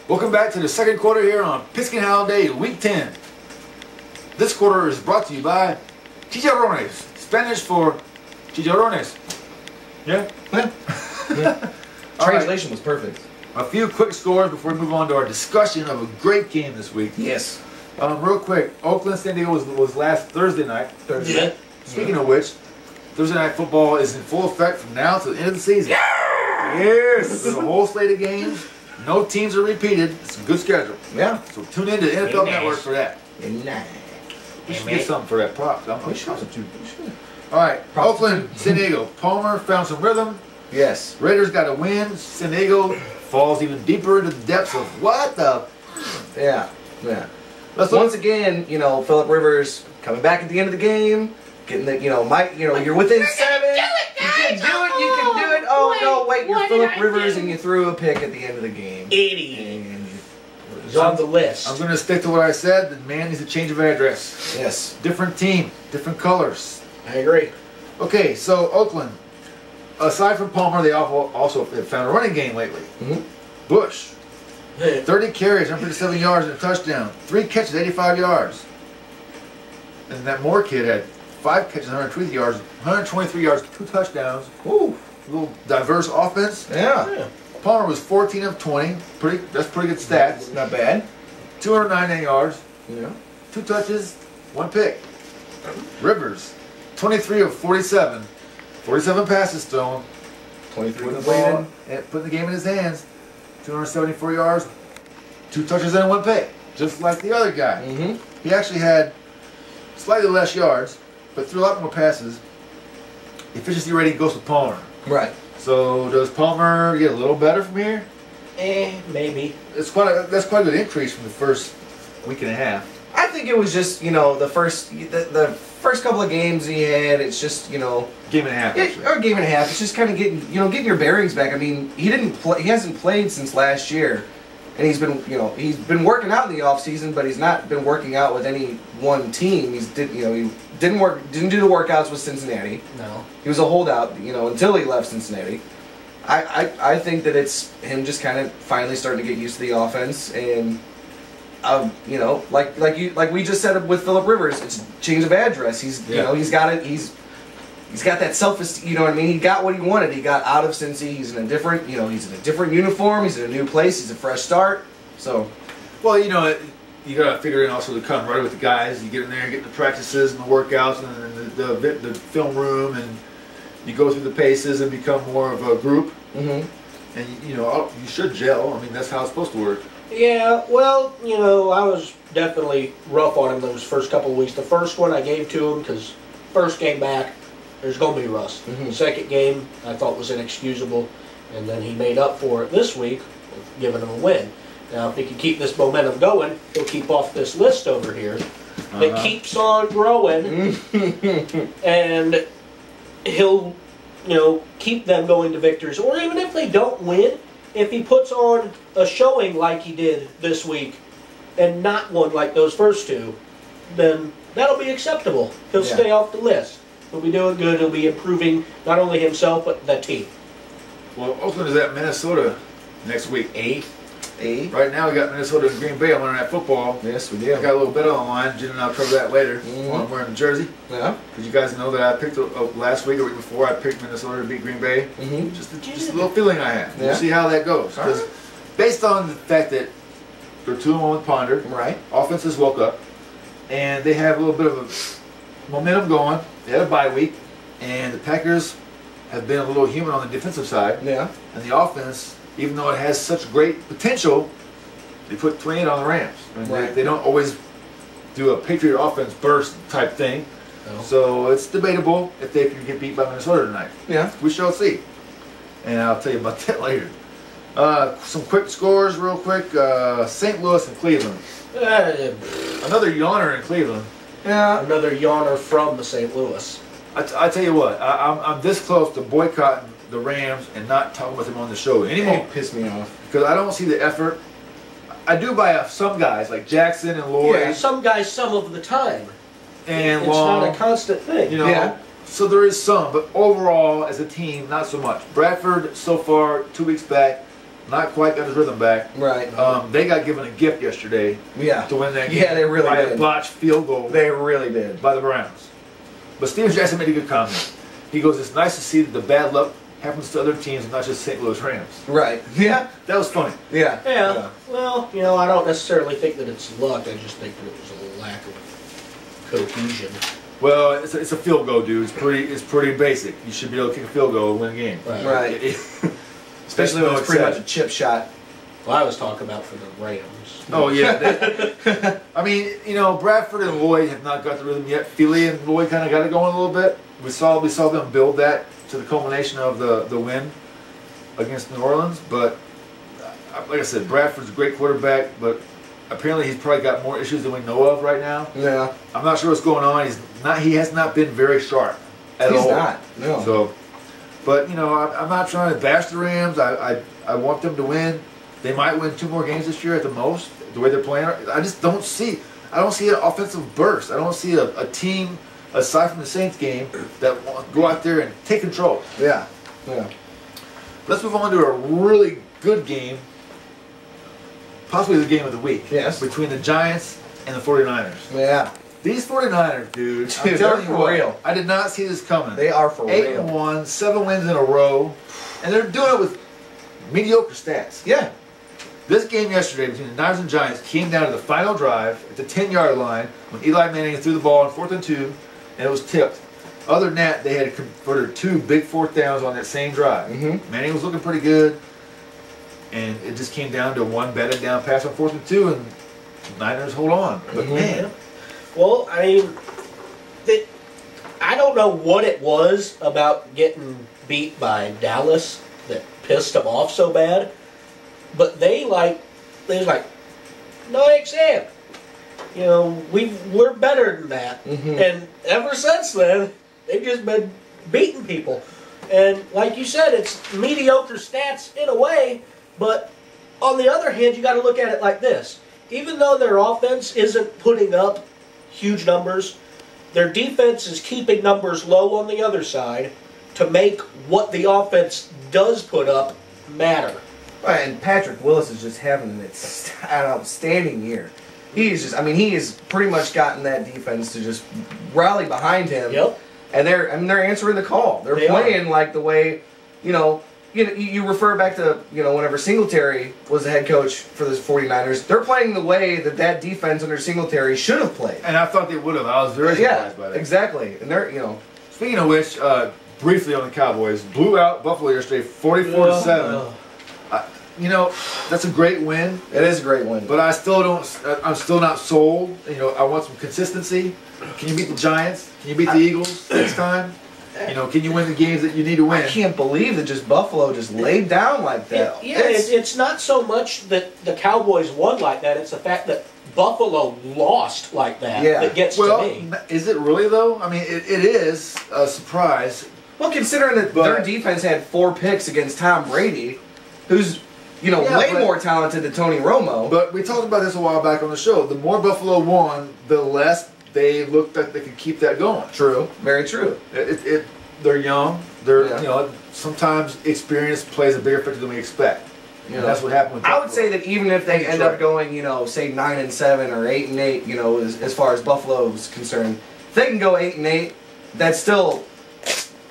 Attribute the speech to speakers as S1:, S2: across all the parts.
S1: Welcome back to the second quarter here on Pigskin Holiday, Week 10. This quarter is brought to you by chicharrones, Spanish for chicharrones. Yeah?
S2: Yeah. Translation was perfect.
S1: A few quick scores before we move on to our discussion of a great game this week.
S2: Yes.
S1: Real quick, Oakland, San Diego was last Thursday night.
S2: Yeah.
S1: Speaking of which, Thursday night football is in full effect from now to the end of the season. Yes! There's a whole slate of games. No teams are repeated. It's a good schedule.
S2: Yeah.
S1: So tune in to NFL Network for that.
S2: Nice.
S1: We should get something for that prop.
S2: We should.
S1: All right, Oakland, San Diego. Palmer found some rhythm.
S2: Yes.
S1: Raiders got a win. San Diego falls even deeper into the depths of what the...
S2: Yeah. Yeah. Once again, you know, Phillip Rivers coming back at the end of the game, getting the, you're within 7. You can do it. You can do it. Oh no, wait, you're Phillip Rivers and you threw a pick at the end of the game.
S3: 80. He's on the list.
S1: I'm going to stick to what I said. The man needs a change of address.
S2: Yes.
S1: Different team, different colors.
S2: I agree.
S1: Okay, so Oakland, aside from Palmer, they also have found a running game lately. Bush, 30 carries, 157 yards and a touchdown. 3 catches, 85 yards. And that Moore kid had 5 catches, 123 yards, 2 touchdowns.
S2: Ooh.
S1: A little diverse offense.
S2: Yeah.
S1: Palmer was 14 of 20. That's pretty good stats.
S2: Not bad.
S1: 299 yards.
S2: Yeah.
S1: 2 touches, 1 pick. Rivers, 23 of 47. 47 passes thrown.
S2: 23
S1: Putting the ball and putting the game in his hands. 274 yards, 2 touches and 1 pick. Just like the other guy. He actually had slightly less yards, but threw a lot more passes. Efficiency rating goes to Palmer.
S2: Right.
S1: So does Palmer get a little better from here?
S3: Maybe.
S1: That's quite a good increase from the first week and a half.
S2: I think it was just, the first couple of games he had, it's just,
S1: Game and a half.
S2: or game and a half. It's just kind of getting your bearings back. I mean, he hasn't played since last year, and he's been working out in the off season, but he's not been working out with any one team. He didn't do the workouts with Cincinnati.
S3: No.
S2: He was a holdout, until he left Cincinnati. I think that it's him just kind of finally starting to get used to the offense, and like we just said with Phillip Rivers, it's a change of address. He's got it. He's got that self-esteem. You know what I mean? He got what he wanted. He got out of Cincy. He's in a different uniform. He's in a new place. He's a fresh start. So,
S1: well, you gotta figure in also to come right with the guys. You get in there and get the practices and the workouts and the film room, and you go through the paces and become more of a group. And you should gel. I mean, that's how it's supposed to work.
S3: Yeah, well, I was definitely rough on him those first couple of weeks. The first one I gave to him because first game back, there's going to be rust. The second game I thought was inexcusable, and then he made up for it this week with giving him a win. Now, if he can keep this momentum going, he'll keep off this list over here. It keeps on growing, and he'll, keep them going to victories. Or even if they don't win, if he puts on a showing like he did this week and not one like those first 2, then that'll be acceptable. He'll stay off the list. He'll be doing good. He'll be improving not only himself, but the team.
S1: Well, Oakland is at Minnesota next week. 8.
S2: Right
S1: now we got Minnesota and Green Bay on Monday Night Football.
S2: Yes, we do.
S1: I got a little bit on the line. Jen and I'll cover that later while I'm wearing the jersey.
S2: Yeah.
S1: Because you guys know that I picked last week or week before, I picked Minnesota to beat Green Bay. Just a little feeling I have. We'll see how that goes. Because based on the fact that they're 2-1 with Ponder,
S2: right?
S1: Offenses woke up, and they have a little bit of a momentum going. They had a bye week, and the Packers have been a little human on the defensive side.
S2: Yeah.
S1: And the offense, even though it has such great potential, they put 28 on the Rams. I mean, they don't always do a Patriot offense burst type thing.
S3: No.
S1: So it's debatable if they can get beat by Minnesota tonight.
S2: Yeah.
S1: We shall see. And I'll tell you about that later. Some quick scores real quick. St. Louis and Cleveland. Another yawner in Cleveland.
S2: Yeah.
S3: Another yawner from the St. Louis.
S1: I tell you what, I'm this close to boycotting the Rams and not talking with them on the show anymore.
S2: It pissed me off.
S1: Because I don't see the effort. I do by some guys like Jackson and Lloyd.
S3: Yeah, some guys some of the time.
S1: And
S3: it's
S1: Long.
S3: not a constant thing.
S1: You know,
S2: Yeah.
S1: so there is some, but overall as a team, not so much. Bradford so far, 2 weeks back, not quite got his rhythm back.
S2: Right.
S1: They got given a gift yesterday
S2: Yeah.
S1: to win that game.
S2: Yeah, they really
S1: by
S2: did.
S1: a botched field goal
S2: They really did.
S1: by the Browns. But Steven Jackson made a good comment. He goes, it's nice to see that the bad luck happens to other teams, not just St. Louis Rams.
S2: Right. Yeah.
S1: That was funny.
S2: Yeah.
S3: Yeah. Well, you know, I don't necessarily think that it's luck. I just think that it was a lack of cohesion.
S1: Well, it's a field goal, dude. It's pretty basic. You should be able to kick a field goal and win a game.
S2: Right. Especially when it's pretty much a chip shot.
S3: Well, I was talking about for the Rams.
S1: Oh yeah. I mean, you know, Bradford and Lloyd have not got the rhythm yet. Feely and Lloyd kind of got it going a little bit. We saw them build that to the culmination of the win against New Orleans. But like I said, Bradford's a great quarterback, but apparently he's probably got more issues than we know of right now.
S2: Yeah.
S1: I'm not sure what's going on. He has not been very sharp at all.
S2: He's not. No.
S1: So, but you know, I'm not trying to bash the Rams. I want them to win. They might win 2 more games this year at the most. The way they're playing, I just don't see. I don't see an offensive burst. I don't see a team aside from the Saints game that will go out there and take control.
S2: Yeah. Yeah.
S1: Let's move on to a really good game, possibly the game of the week.
S2: Yes.
S1: Between the Giants and the 49ers.
S2: Yeah.
S1: These 49ers, dude, I'm
S2: Dude,
S1: telling
S2: they're
S1: you
S2: for
S1: what,
S2: real.
S1: I did not see this coming.
S2: They are for
S1: 8-1, 7 wins in a row, and they're doing it with mediocre stats.
S2: Yeah.
S1: This game yesterday between the Niners and Giants came down to the final drive at the 10-yard line when Eli Manning threw the ball on 4th and 2, and it was tipped. Other than that, they had converted 2 big 4th downs on that same drive.
S2: Mm-hmm.
S1: Manning was looking pretty good, and it just came down to one batted down pass on 4th and 2, and Niners hold on. But
S2: Mm-hmm.
S1: man,
S3: Well, I mean, I don't know what it was about getting beat by Dallas that pissed them off so bad, but they was like, no XM. You know, we're better than that.
S2: Mm-hmm.
S3: And ever since then, they've just been beating people. And like you said, it's mediocre stats in a way, but on the other hand, you got to look at it like this. Even though their offense isn't putting up huge numbers, their defense is keeping numbers low on the other side to make what the offense does put up matter.
S2: Right, and Patrick Willis is just having an outstanding year. He has pretty much gotten that defense to just rally behind him.
S3: Yep.
S2: And they're answering the call. They're playing like the way, you refer back to, whenever Singletary was the head coach for the 49ers, they're playing the way that defense under Singletary should have played.
S1: and I thought they would have. I was very surprised by that.
S2: Exactly. And they're,
S1: Speaking of which, briefly on the Cowboys, blew out Buffalo yesterday, 44-7. That's a great win.
S2: it is a great win.
S1: But I'm still not sold. I want some consistency. Can you beat the Giants? Can you beat the Eagles next time? Can you win the games that you need to win?
S2: I can't believe that just Buffalo just laid down like that.
S3: It's not so much that the Cowboys won like that, it's the fact that Buffalo lost like that that gets to me.
S1: Is it really though? I mean, it is a surprise.
S2: Well, considering that their defense had 4 picks against Tom Brady, who's way more talented than Tony Romo.
S1: But we talked about this a while back on the show. The more Buffalo won, the less they looked like they could keep that going.
S2: True, very true.
S1: They're young. They're sometimes experience plays a bigger factor than we expect. And that's what happened with Buffalo.
S2: I would say that even if they end up going, say 9-7 or 8-8, as far as Buffalo's concerned, if they can go 8-8, that's still,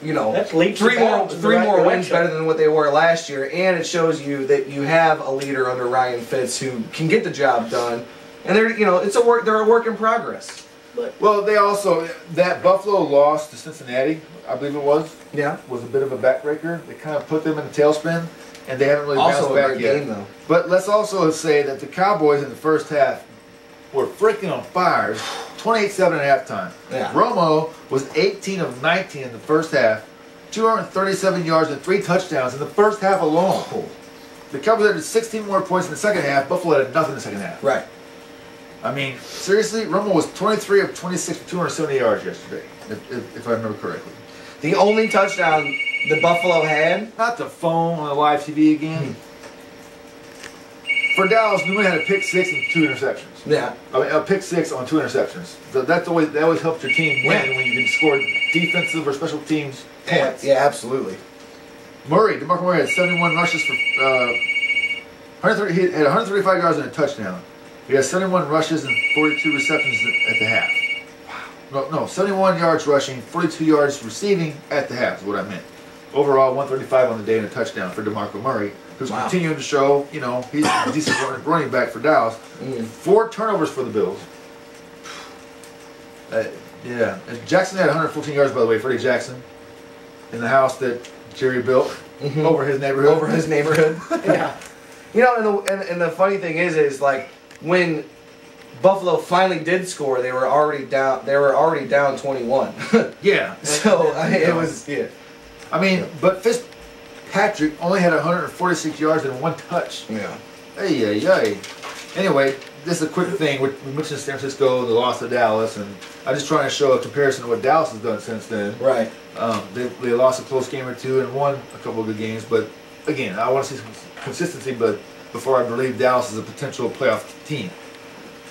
S3: that's leaps
S2: three
S3: and bounds in the right
S2: more wins
S3: direction.
S2: better than what they were last year, and it shows you that you have a leader under Ryan Fitz who can get the job done, and they're they're a work in progress.
S1: Well, they also that Buffalo loss to Cincinnati, I believe it was a bit of a backbreaker. They kind of put them in a tailspin, and they haven't really bounced back yet.
S2: Game, though.
S1: But let's also say that the Cowboys in the first half were freaking on fire. 28-7 at halftime.
S2: Yeah.
S1: Romo was 18 of 19 in the first half, 237 yards and 3 touchdowns in the first half alone.
S2: Oh.
S1: The Cowboys added 16 more points in the second half. Buffalo added nothing in the second half.
S2: Right.
S1: I mean, seriously, Romo was 23 of 26 for 270 yards yesterday, if I remember correctly.
S2: The only touchdown the Buffalo had.
S1: Not the phone on the live TV again. For Dallas, Newman had a pick 6 and 2 interceptions.
S2: Yeah.
S1: I mean, a pick 6 on 2 interceptions. So that always helps your team win when you can score defensive or special teams points.
S2: Yeah, absolutely.
S1: DeMarco Murray had 71 rushes for he had 135 yards and a touchdown. He had 71 rushes and 42 receptions at the half. Wow. No, 71 yards rushing, 42 yards receiving at the half is what I meant. Overall, 135 on the day and a touchdown for DeMarco Murray, who's continuing to show, you know, he's a decent running back for Dallas. 4 turnovers for the Bills. Yeah. And Jackson had 114 yards, by the way, Freddie Jackson, in the house that Jerry built over his neighborhood.
S2: Over his neighborhood. Yeah. You know, and the funny thing is like when Buffalo finally did score, they were already down. They were already down 21.
S1: Yeah.
S2: So it was
S1: I mean, but Fitzpatrick only had 146 yards and 1 touch.
S2: Yeah.
S1: Hey. Anyway, this is a quick thing. We mentioned San Francisco, the loss to Dallas, and I'm just trying to show a comparison to what Dallas has done since then.
S2: Right.
S1: They lost a close game or 2 and won a couple of good games, but again, I want to see some consistency. But before I believe Dallas is a potential playoff team,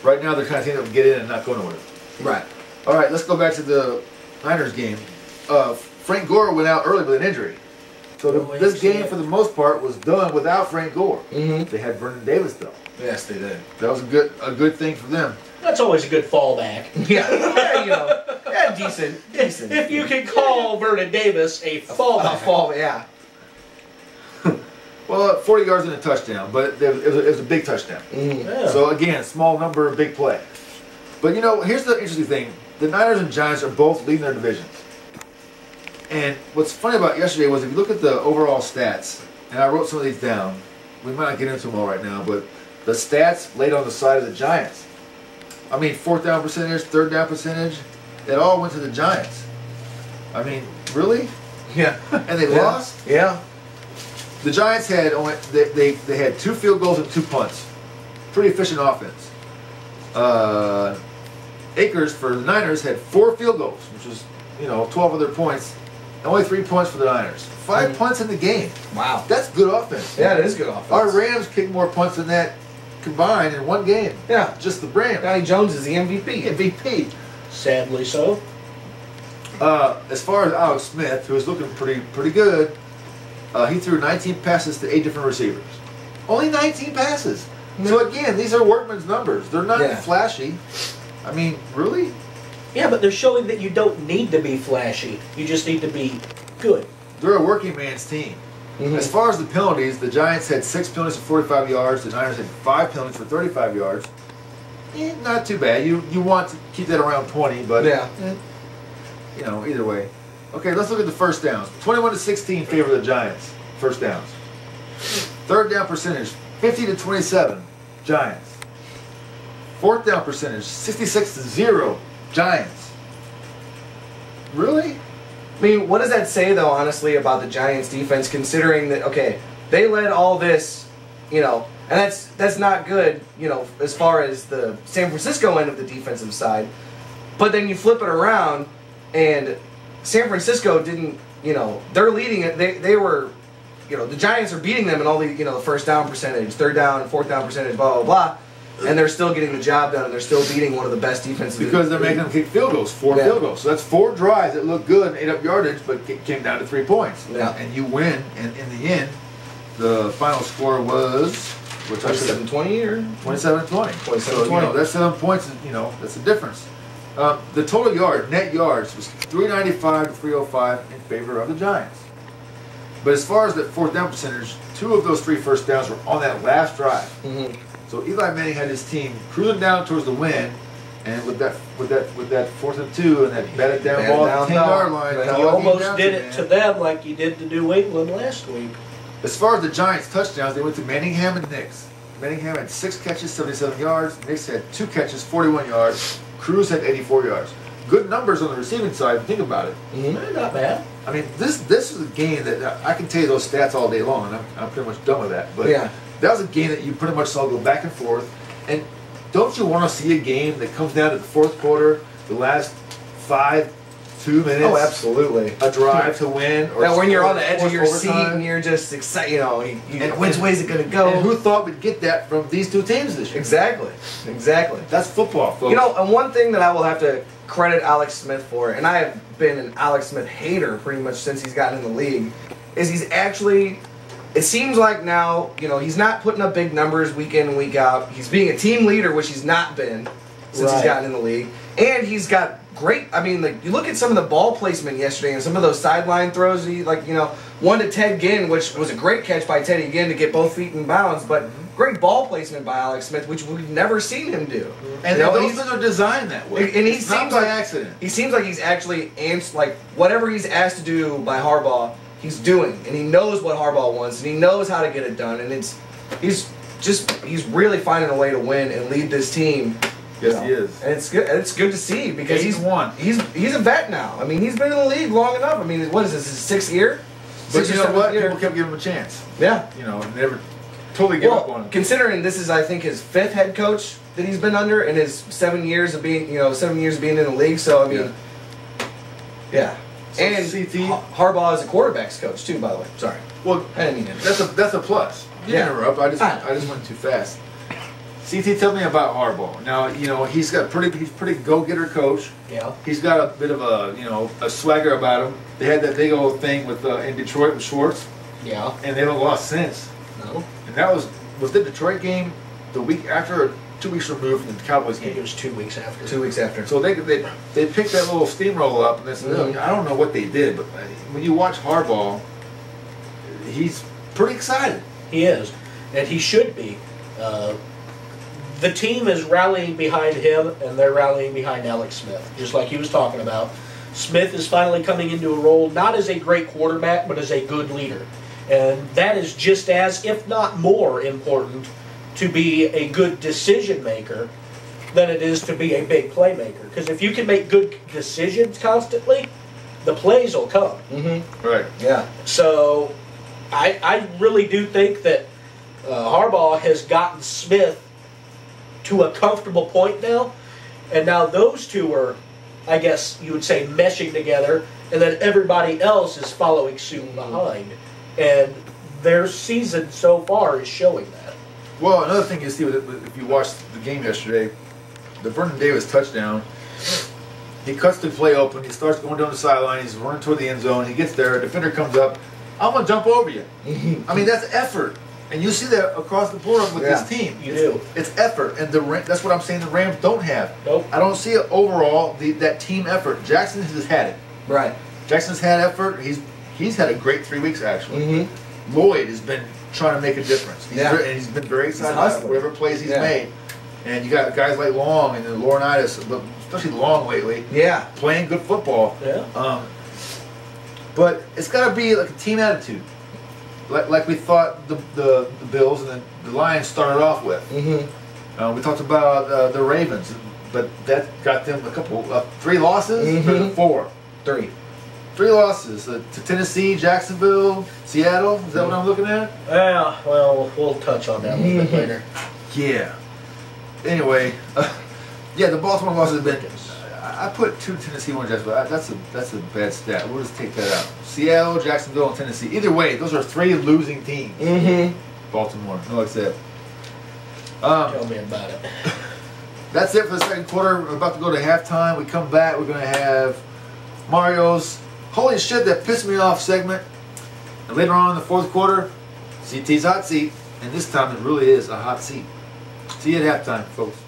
S1: right now they're kind of team that will get in and not go nowhere.
S2: Right.
S1: All right, let's go back to the Niners game. Frank Gore went out early with an injury. So this game, for the most part, was done without Frank Gore. They had Vernon Davis, though.
S2: Yes, they did.
S1: That was a good thing for them.
S3: That's always a good fallback.
S2: Yeah, you know, decent.
S3: If you can call Vernon Davis a fallback.
S2: Yeah.
S1: Well, 40 yards and a touchdown, but it was a big touchdown.
S3: Yeah.
S1: So again, small number, big play. But you know, here's the interesting thing: the Niners and Giants are both leading their divisions. And what's funny about yesterday was if you look at the overall stats, and I wrote some of these down. We might not get into them all right now, but the stats laid on the side of the Giants. I mean, 4th down percentage, 3rd down percentage, it all went to the Giants. I mean, really?
S2: Yeah.
S1: And they lost?
S2: Yeah.
S1: The Giants had only they had 2 field goals and 2 punts. Pretty efficient offense. Akers for the Niners had 4 field goals, which was 12 other points. Only 3 points for the Niners. 5 punts in the game.
S2: Wow.
S1: That's good offense.
S2: Yeah, it is good offense.
S1: Our Rams kicked more punts than that combined in one game.
S2: Yeah.
S1: Just the Rams.
S2: Johnny Jones is the MVP.
S1: MVP.
S3: Sadly so.
S1: As far as Alex Smith, who was looking pretty good, he threw 19 passes to 8 different receivers. Only 19 passes. So again, these are workman's numbers. They're not flashy. I mean, really?
S3: Yeah, but they're showing that you don't need to be flashy. You just need to be good.
S1: They're a working man's team. As far as the penalties, the Giants had 6 penalties for 45 yards. The Niners had 5 penalties for 35 yards. Not too bad. You want to keep that around 20, but either way. Okay, let's look at the first downs. 21-16 in favor of the Giants. First downs. 3rd down percentage, 50-27, Giants. 4th down percentage, 66-0, Giants. Really?
S2: I mean, what does that say, though, honestly, about the Giants' defense, considering that, okay, they led all this, and that's not good, as far as the San Francisco end of the defensive side. But then you flip it around, and San Francisco didn't, they're leading it. They were, the Giants are beating them in all the, the first down percentage, 3rd down, 4th down percentage, blah, blah, blah. And they're still getting the job done, and they're still beating one of the best defenses.
S1: Because they're making them kick field goals, 4 field goals. So that's 4 drives that look good and ate up yardage, but it came down to 3 points.
S2: Yeah.
S1: And you win, and in the end, the final score was
S2: 27-20 or
S1: 27-20.
S2: 27-20.
S1: So that's 7 points. That's the difference. The total net yards was 395 to 305 in favor of the Giants. But as far as that 4th down percentage, 2 of those 3 first downs were on that last drive. So Eli Manning had his team cruising down towards the win, and with that 4th and 2 and that batted down ball at the 10-yard line,
S3: he almost did it to them like he did to New England last week.
S1: As far as the Giants' touchdowns, they went to Manningham and Nix. Manningham had 6 catches, 77 yards. Nix had 2 catches, 41 yards. Cruz had 84 yards. Good numbers on the receiving side. Think about it.
S3: Not bad.
S1: I mean, this is a game that I can tell you those stats all day long, and I'm pretty much done with that. But
S2: Yeah.
S1: that was a game that you pretty much saw go back and forth. And don't you want to see a game that comes down to the fourth quarter, the last 2 minutes?
S2: Oh, absolutely.
S1: A drive to win. Or
S2: Now, when you're on the edge of your
S1: overtime.
S2: seat and you're just excited, you know, which way is it going to go?
S1: And who thought we'd get that from these two teams this year?
S2: Exactly. That's
S1: football, folks.
S2: You know, and one thing that I will have to credit Alex Smith for, and I have been an Alex Smith hater pretty much since he's gotten in the league, is he's actually, it seems like now, you know, he's not putting up big numbers week in and week out. He's being a team leader, which he's not been since he's gotten in the league. And he's got great, I mean, like, you look at some of the ball placement yesterday and some of those sideline throws, like, you know, one to Ted Ginn, which was a great catch by Teddy Ginn to get both feet in bounds, but great ball placement by Alex Smith, which we've never seen him do.
S1: And
S2: you know,
S1: those things are designed that way.
S2: And he
S1: it's not
S2: seems
S1: by
S2: like
S1: accident.
S2: He seems like he's actually like whatever he's asked to do by Harbaugh, he's doing, and he knows what Harbaugh wants, and he knows how to get it done, and he's really finding a way to win and lead this team.
S1: Yes, he is.
S2: And it's good. It's good to see because he's
S1: 8-1.
S2: He's a vet now. I mean, he's been in the league long enough. I mean, what is this? His 6th year?
S1: But you know what? People kept giving him a chance.
S2: Yeah.
S1: You know, never totally give up on him.
S2: Considering this is, I think, his 5th head coach that he's been under in his 7 years of being, in the league. So I mean, yeah.
S1: So
S2: And
S1: CT
S2: Harbaugh is a quarterbacks coach too, by the way. Sorry.
S1: Well,
S2: I didn't mean to.
S1: that's a plus. You didn't interrupt. I just went too fast. CT, tell me about Harbaugh. Now, you know, he's pretty go-getter coach.
S3: Yeah.
S1: He's got a bit of a swagger about him. They had that big old thing with in Detroit with Schwartz.
S3: Yeah.
S1: And they haven't lost since.
S3: No.
S1: And that was the Detroit game the week after or 2 weeks removed from the Cowboys
S3: I think
S1: game.
S3: it was 2 weeks after.
S2: 2 weeks after.
S1: So they picked that little steamroller up and they said, I don't know what they did, but when you watch Harbaugh, he's pretty excited.
S3: He is, and he should be. The team is rallying behind him, and they're rallying behind Alex Smith, just like he was talking about. Smith is finally coming into a role, not as a great quarterback, but as a good leader. And that is just as, if not more, important to be a good decision maker than it is to be a big playmaker. Because if you can make good decisions constantly, the plays will come.
S2: Mm-hmm.
S1: Right.
S2: Yeah.
S3: So I really do think that Harbaugh has gotten Smith to a comfortable point now, and now those two are, I guess you would say, meshing together, and then everybody else is following suit behind. And their season so far is showing that.
S1: Well, another thing you see if you watched the game yesterday, the Vernon Davis touchdown, he cuts the play open, he starts going down the sideline, he's running toward the end zone, he gets there, a defender comes up, I'm going to jump over you. I mean, that's effort. And you see that across the board with this team.
S3: You do.
S1: It's effort, and that's what I'm saying the Rams don't have.
S3: Nope.
S1: I don't see it overall, that team effort. Jackson has had it.
S2: Right.
S1: Jackson's had effort. He's had a great 3 weeks, actually.
S2: Mm-hmm.
S1: Lloyd has been trying to make a difference. And he's been very excited about whatever plays he's made. And you got guys like Long and Laurinaitis, but especially Long lately.
S2: Yeah.
S1: Playing good football.
S3: Yeah.
S1: But it's got to be like a team attitude. Like we thought the Bills and the Lions started off with.
S2: Mm-hmm.
S1: We talked about the Ravens, but that got them 3 losses?
S2: Mm-hmm.
S1: 4.
S2: 3.
S1: 3 losses to Tennessee, Jacksonville, Seattle. Is that what I'm looking at?
S3: Yeah, well, we'll touch on that a little bit later.
S1: Yeah. Anyway, yeah, the Baltimore losses have been. I put 2 Tennessee, 1 Jacksonville. That's a bad stat. We'll just take that out. Seattle, Jacksonville, and Tennessee. Either way, those are 3 losing teams.
S2: Mm-hmm.
S1: Baltimore. No, like that.
S3: Tell me about it.
S1: That's it for the second quarter. We're about to go to halftime. We come back. We're going to have Mario's Holy Shit That Pissed Me Off segment. And later on in the fourth quarter, CT's Hot Seat. And this time it really is a hot seat. See you at halftime, folks.